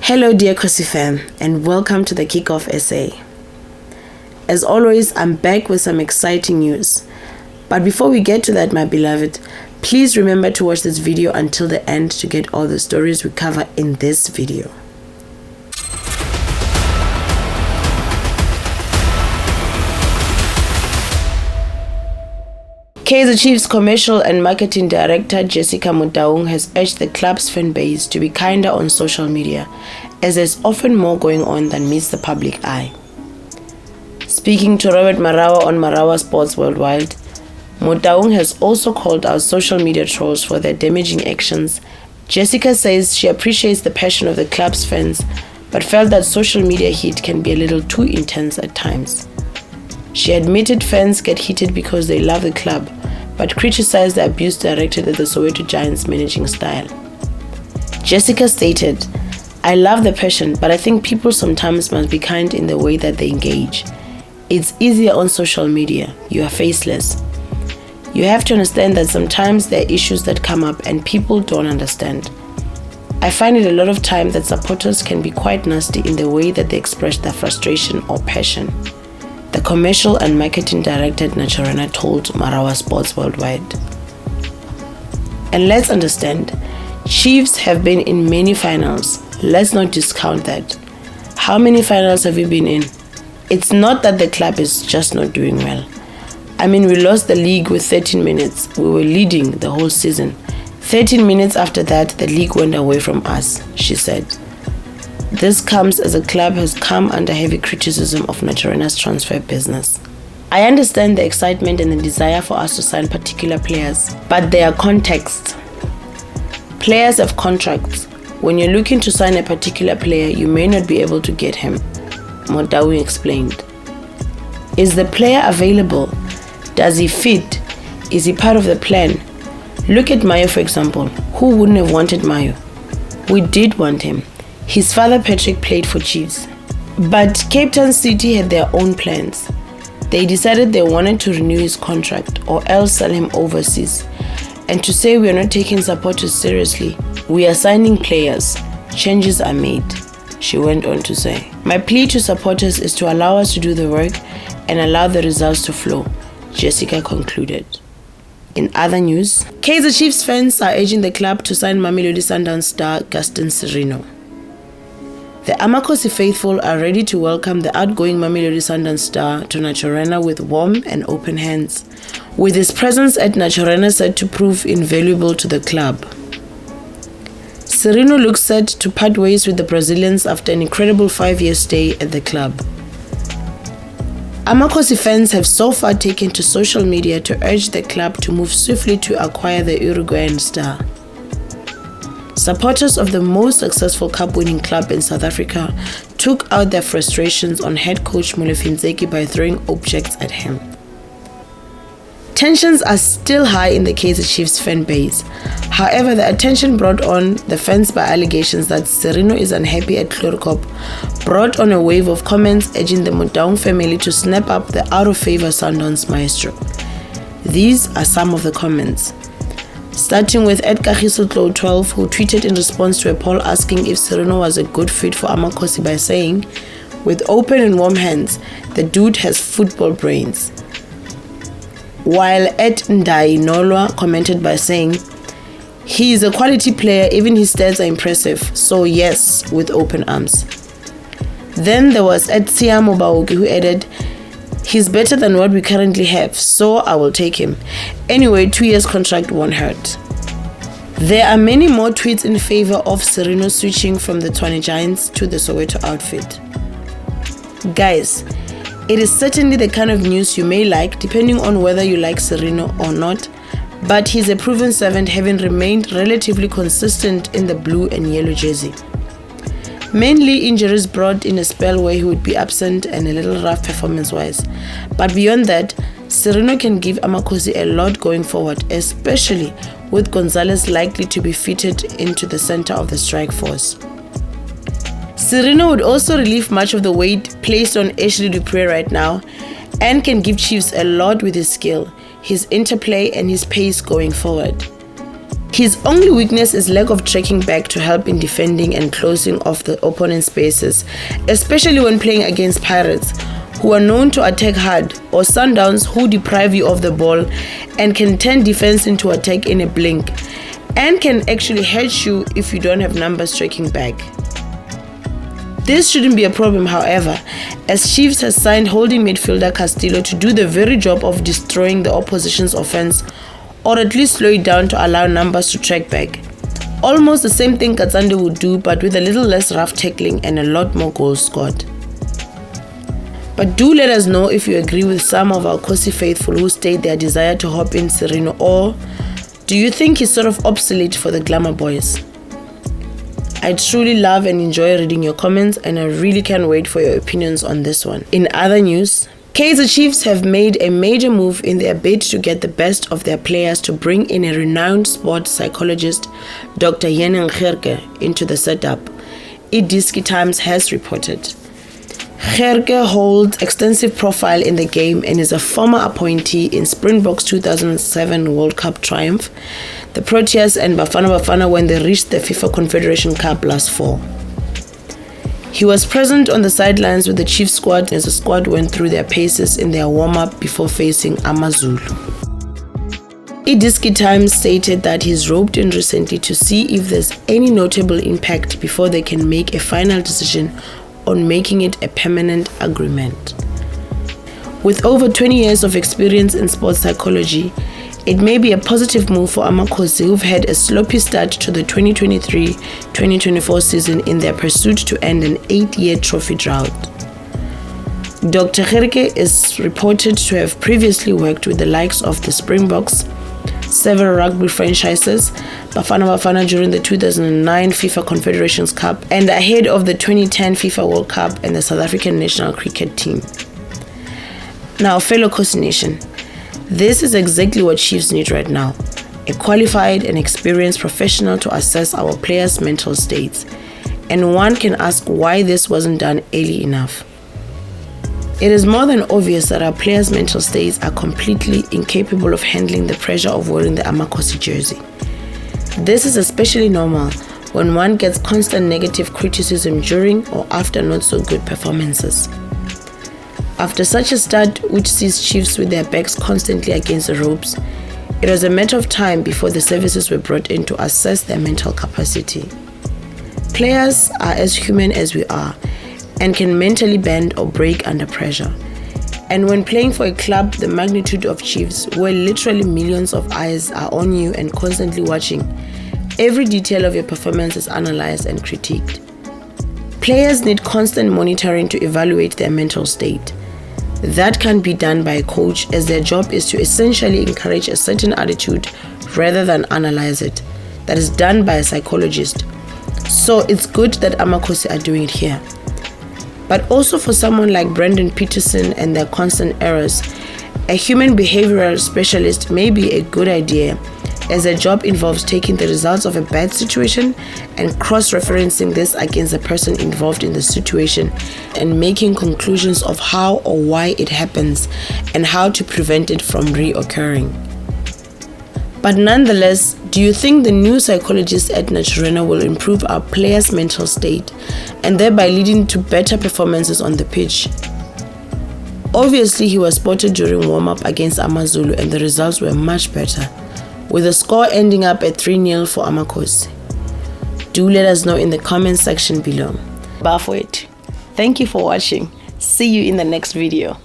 Hello dear Kosi fam, and welcome to the Kickoff SA. As always, I'm back with some exciting news. But before we get to that, my beloved, please remember to watch this video until the end to get all the stories we cover in this video. Kaizer Chiefs Commercial and Marketing Director Jessica Motaung has urged the club's fan base to be kinder on social media, as there's often more going on than meets the public eye. Speaking to Robert Marawa on Marawa Sports Worldwide, Motaung has also called out social media trolls for their damaging actions. Jessica says she appreciates the passion of the club's fans, but felt that social media heat can be a little too intense at times. She admitted fans get heated because they love the club, but criticized the abuse directed at the Soweto Giants' managing style. Jessica stated, "I love the passion, but I think people sometimes must be kind in the way that they engage. It's easier on social media. You are faceless. You have to understand that sometimes there are issues that come up and people don't understand. I find it a lot of time that supporters can be quite nasty in the way that they express their frustration or passion," the commercial and marketing director at Naturena told Marawa Sports Worldwide. And let's understand, Chiefs have been in many finals. Let's not discount that. How many finals have you been in? It's not that the club is just not doing well. I mean, we lost the league with 13 minutes. We were leading the whole season. 13 minutes after that, the league went away from us, she said. This comes as the club has come under heavy criticism of Naturena's transfer business. I understand the excitement and the desire for us to sign particular players, but there are contexts. Players have contracts. When you're looking to sign a particular player, you may not be able to get him, Motaung explained. Is the player available? Does he fit? Is he part of the plan? Look at Mayo, for example. Who wouldn't have wanted Mayo? We did want him. His father Patrick played for Chiefs. But Cape Town City had their own plans. They decided they wanted to renew his contract or else sell him overseas. And to say we are not taking supporters seriously, we are signing players. Changes are made, she went on to say. My plea to supporters is to allow us to do the work and allow the results to flow, Jessica concluded. In other news, Kaizer Chiefs fans are urging the club to sign Mamelodi Sundowns star Gaston Sirino. The Amakosi faithful are ready to welcome the outgoing Mamelodi Sundowns star to Naturena with warm and open hands, with his presence at Naturena set to prove invaluable to the club. Sirino looks set to part ways with the Brazilians after an incredible 5-year stay at the club. Amakosi fans have so far taken to social media to urge the club to move swiftly to acquire the Uruguayan star. Supporters of the most successful cup-winning club in South Africa took out their frustrations on head coach Molefi Ntseki by throwing objects at him. Tensions are still high in the Kaizer Chiefs fan base. However, the attention brought on the fans by allegations that Sirino is unhappy at Chlorkop brought on a wave of comments urging the Motaung family to snap up the out-of-favor Sundowns maestro. These are some of the comments. Starting with Kagiso12, who tweeted in response to a poll asking if Sirino was a good fit for Amakosi by saying, "With open and warm hands, the dude has football brains." While Ndai Nolwa commented by saying, "He is a quality player, even his stats are impressive, so yes, with open arms." Then there was Siamo Baoki, who added, "He's better than what we currently have, so I will take him. Anyway, 2 years contract won't hurt." There are many more tweets in favor of Sirino switching from the Tshwane Giants to the Soweto outfit. Guys, it is certainly the kind of news you may like, depending on whether you like Sirino or not, but he's a proven servant, having remained relatively consistent in the blue and yellow jersey. Mainly injuries brought in a spell where he would be absent and a little rough performance-wise. But beyond that, Sirino can give Amakosi a lot going forward, especially with Gonzalez likely to be fitted into the center of the strike force. Sirino would also relieve much of the weight placed on Ashley Dupré right now and can give Chiefs a lot with his skill, his interplay and his pace going forward. His only weakness is lack of tracking back to help in defending and closing off the opponent's spaces, especially when playing against Pirates, who are known to attack hard, or Sundowns, who deprive you of the ball and can turn defense into attack in a blink, and can actually hurt you if you don't have numbers tracking back. This shouldn't be a problem, however, as Chiefs has signed holding midfielder Castillo to do the very job of destroying the opposition's offense, or at least slow it down to allow numbers to track back. Almost the same thing Katsande would do, but with a little less rough tackling and a lot more goals scored. But do let us know if you agree with some of our Kosi faithful who state their desire to hop in Sirino, or do you think he's sort of obsolete for the Glamour Boys? I truly love and enjoy reading your comments, and I really can't wait for your opinions on this one. In other news, Kaizer Chiefs have made a major move in their bid to get the best of their players to bring in a renowned sports psychologist, Dr. Henning Gericke, into the setup, Idiski Times has reported. Gericke holds extensive profile in the game and is a former appointee in Springboks' 2007 World Cup triumph, the Proteas and Bafana Bafana when they reached the FIFA Confederation Cup last fall. He was present on the sidelines with the Chiefs squad as the squad went through their paces in their warm-up before facing Amazulu. Idiski Times stated that he's roped in recently to see if there's any notable impact before they can make a final decision on making it a permanent agreement. With over 20 years of experience in sports psychology, it may be a positive move for Amakhosi, who've had a sloppy start to the 2023-2024 season in their pursuit to end an 8-year trophy drought. Dr. Gericke is reported to have previously worked with the likes of the Springboks, several rugby franchises, Bafana Bafana during the 2009 FIFA Confederations Cup, and ahead of the 2010 FIFA World Cup and the South African national cricket team. Now, fellow Kosi Nation, this is exactly what Chiefs need right now. A qualified and experienced professional to assess our players' mental states. And one can ask why this wasn't done early enough. It is more than obvious that our players' mental states are completely incapable of handling the pressure of wearing the Amakhosi jersey. This is especially normal when one gets constant negative criticism during or after not so good performances. After such a start, which sees Chiefs with their backs constantly against the ropes, it was a matter of time before the services were brought in to assess their mental capacity. Players are as human as we are and can mentally bend or break under pressure. And when playing for a club the magnitude of Chiefs, where literally millions of eyes are on you and constantly watching, every detail of your performance is analyzed and critiqued. Players need constant monitoring to evaluate their mental state. That can be done by a coach, as their job is to essentially encourage a certain attitude rather than analyze it. That is done by a psychologist. So it's good that Amakhosi are doing it here. But also for someone like Brendan Peterson and their constant errors, a human behavioral specialist may be a good idea, as their job involves taking the results of a bad situation and cross-referencing this against the person involved in the situation and making conclusions of how or why it happens and how to prevent it from reoccurring. But nonetheless, do you think the new psychologist at Naturena will improve our players' mental state and thereby leading to better performances on the pitch? Obviously, he was spotted during warm-up against Amazulu and the results were much better, with the score ending up at 3-0 for Amakhosi. Do let us know in the comment section below. Bafowethu. Thank you for watching. See you in the next video.